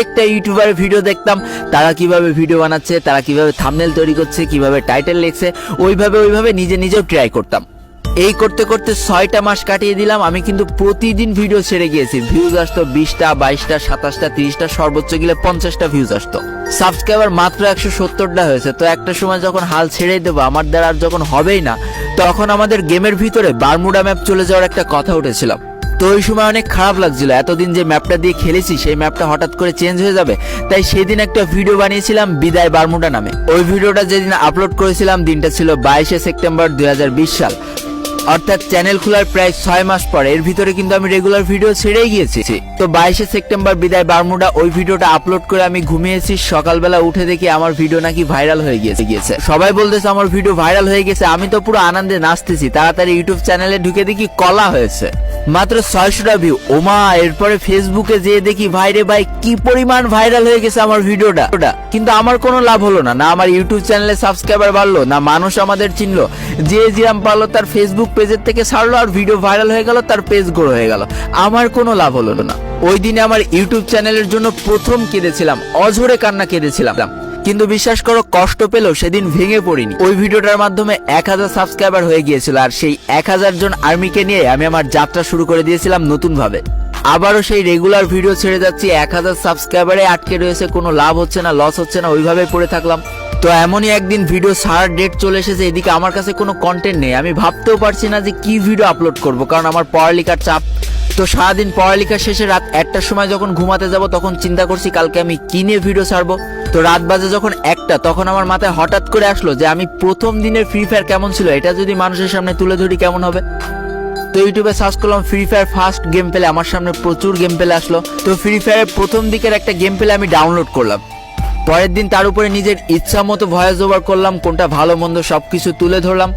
একটা ইউটিউবারের ভিডিও দেখতাম, তারা কিভাবে ভিডিও বানাচ্ছে, তারা কিভাবে থাম্বনেল তৈরি করছে, কিভাবে টাইটেল লিখছে, ওইভাবে নিজেও ট্রাই করতাম। এই করতে করতে 6টা মাস কাটিয়ে দিলাম। আমি কিন্তু প্রতিদিন ভিডিও ছেড়ে গিয়েছি। ভিউজ আসতো 20টা, 22টা, 27টা, 30টা, সর্বোচ্চ গেলে 50টা ভিউজ আসতো। সাবস্ক্রাইবার মাত্র 170টা হয়েছে। তো একটা সময় যখন হাল ছেড়ে দেবো, আমার দ্বারা আর যখন হবেই না, তখন আমাদের গেমের ভিতরে বারমুডা ম্যাপ চলে যাওয়ার একটা কথা উঠেছিল। তো ওই সময় অনেক খারাপ লাগছিল, এতদিন যে ম্যাপটা দিয়ে খেলেছি সেই ম্যাপটা হঠাৎ করে চেঞ্জ হয়ে যাবে। তাই সেদিন একটা ভিডিও বানিয়েছিলাম বিদায় বারমুডা নামে। ওই ভিডিওটা যেদিন আপলোড করেছিলাম দিনটা ছিল 22শে সেপ্টেম্বর 2020 সাল, অর্থাৎ চ্যানেল খোলার প্রায় 6 মাস পরে। এর ভিতরে কিন্তু আমি রেগুলার ভিডিও ছেড়েই গিয়েছি। তো 22শে সেপ্টেম্বর বিদায় বারমুডা, ওই ভিডিওটা আপলোড করে আমি ঘুমিয়েছি। সকালবেলা উঠে দেখি আমার ভিডিও নাকি ভাইরাল হয়ে গিয়েছে। সবাই বলতেছে আমার ভিডিও ভাইরাল হয়ে গেছে। আমি তো পুরো আনন্দে নাচতেছি। তাড়াতাড়ি ইউটিউব চ্যানেলে ঢুকে দেখি কলা হয়েছে মাত্র 600টা ভিউ। ওমা, এরপরে ফেসবুকে যেয়ে দেখি ভাইরে ভাই কি পরিমাণ ভাইরাল হয়ে গেছে আমার ভিডিওটা। কিন্তু আমার কোনো লাভ হলো না, না আমার ইউটিউব চ্যানেলে সাবস্ক্রাইবার বাড়লো, না মানুষ আমাদের চিনলো। যে যেরাম পারলো তার ফেসবুক পেজের থেকে ছাড়লো, আর ভিডিও ভাইরাল হয়ে গেল, তার পেজ গ্রো হয়ে গেল। আমার কোনো লাভ হলো না। ওই দিনে আমার ইউটিউব চ্যানেলের জন্য প্রথম কেঁদেছিলাম, অঝরে কান্না কেঁদেছিলাম। কিন্তু বিশ্বাস করো, কষ্ট পেলেও সেদিন ভেঙে পড়িনি। ওই ভিডিওটার মাধ্যমে 1000 সাবস্ক্রাইবার হয়ে গিয়েছিল, আর সেই 1000 জন আর্মিকে নিয়ে আমি আমার যাত্রা শুরু করে দিয়েছিলাম নতুন ভাবে। আবারও সেই রেগুলার ভিডিও ছেড়ে যাচ্ছি, 1000 সাবস্ক্রাইবারে আটকে রয়েছে, কোনো লাভ হচ্ছে না, লস হচ্ছে না, ওইভাবে পড়ে থাকলাম। তো এমনই একদিন ভিডিও ছাড়ার ডেট চলে এসেছে, এদিকে আমার কাছে কোনো কন্টেন্ট নেই। আমি ভাবতেও পারছি না যে কি ভিডিও আপলোড করব, কারণ আমার পড়ালেখার চাপ। তো সারাদিন পড়ালেখা শেষে রাত 1টার সময় যখন ঘুমাতে যাব, তখন চিন্তা করছি কালকে আমি কি নিয়ে ভিডিও ছাড়বো। তো রাত বাজে যখন 1টা, তখন আমার মাথায় হঠাৎ করে আসলো যে আমি প্রথম দিনের ফ্রি ফায়ার কেমন ছিল, এটা যদি মানুষের সামনে তুলে ধরি কেমন হবে। তো ইউটিউবে সার্চ করলাম free fire first game play, আমার সামনে প্রচুর গেম প্লে আসলো। তো ফ্রি ফায়ারের প্রথম দিকের একটা গেম প্লে আমি ডাউনলোড করলাম। পরের দিন তার উপরে নিজের ইচ্ছা মতো ভয়েস ওভার করলাম, কোনটা ভালো মন্দ সবকিছু তুলে ধরলাম।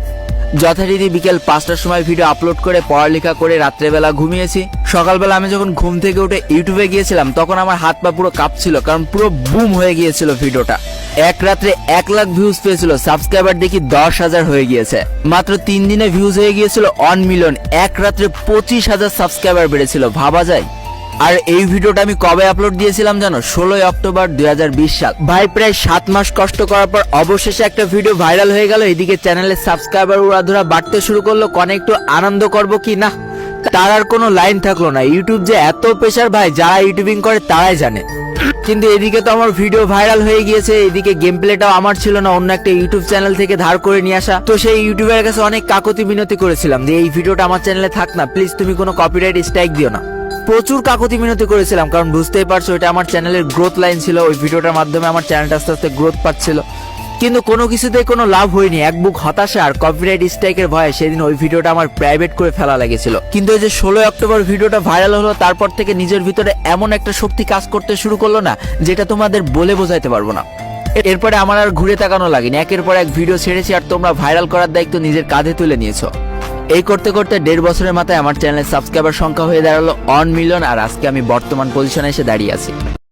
যথারীতি বিকেল 5টার সময় ভিডিও আপলোড করে পড়ালেখা করে রাত্রেবেলা ঘুমিয়েছি। সকালবেলা আমি যখন ঘুম থেকে উঠে ইউটিউবে গিয়েছিলাম, তখন আমার হাত পা পুরো কাঁপছিল, কারণ পুরো বুম হয়ে গিয়েছিল ভিডিওটা। এক রাত্রে 1 লাখ ভিউজ পেয়েছিল, সাবস্ক্রাইবার দেখি 10,000 হয়ে গিয়েছে। মাত্র 3 দিনে ভিউজ হয়ে গিয়েছিল 1 মিলিয়ন। এক রাত্রে 25,000 সাবস্ক্রাইবার বেড়েছিল, ভাবা যায়। আর এই ভিডিওটা আমি কবে আপলোড দিয়েছিলাম জানো? 16 অক্টোবর 2020 সাল। ভাই প্রায় 7 মাস কষ্ট করার পর অবশেষে একটা ভিডিও ভাইরাল হয়ে গেল। এদিকে চ্যানেলের সাবস্ক্রাইবার উড়াধুরা বাড়তে শুরু করলো। কনে একটু আনন্দ করব কি না, তার আর কোনো লাইন থাকলো না। ইউটিউব যে এত প্রেশার ভাই, যারা ইউটিউবিং করে তারাই জানে। কিন্তু এদিকে তো আমার ভিডিও ভাইরাল হয়ে গিয়েছে, এদিকে গেম প্লেটাও আমার ছিল না, অন্য একটা ইউটিউব চ্যানেল থেকে ধার করে নিয়ে আসা। তো সেই ইউটিউবের কাছে অনেক কাকুতি মিনতি করেছিলাম যে এই ভিডিওটা আমার চ্যানেলে থাক না, প্লিজ তুমি কোনো কপিরাইট স্ট্রাইক দিও না। প্রচুর কাকুতি মিনতি করেছিলাম, কারণ বুঝতেই পারছো এটা আমার চ্যানেলের গ্রোথ লাইন ছিল। ওই ভিডিওটার মাধ্যমে আমার চ্যানেলটা আস্তে আস্তে গ্রোথ পাচ্ছিল, কিন্তু কোনো কিছুতেই কোনো লাভ হয়নি। এক বুক হতাশা আর কপিরাইট স্ট্রাইকের ভয়ে সেদিন ওই ভিডিওটা আমার প্রাইভেট করে ফেলা লেগেছিল। কিন্তু এই যে 16 অক্টোবর ভিডিওটা ভাইরাল হলো, তারপর থেকে নিজের ভিতরে এমন একটা শক্তি কাজ করতে শুরু করলো না, যেটা তোমাদের বলে বোঝাইতে পারবো না। এরপরে আমার আর ঘুরে তাকানো লাগেনি, একের পর এক ভিডিও ছেড়েছি, আর তোমরা ভাইরাল করার দায়িত্ব নিজের কাঁধে তুলে নিয়েছো। এই করতে করতে 1.5 বছরের মাথায় আমার চ্যানেলের সাবস্ক্রাইবার সংখ্যা হয়ে দাঁড়ালো 1 মিলিয়ন, আর আজকে আমি বর্তমান পজিশনে এসে দাঁড়িয়ে আছি।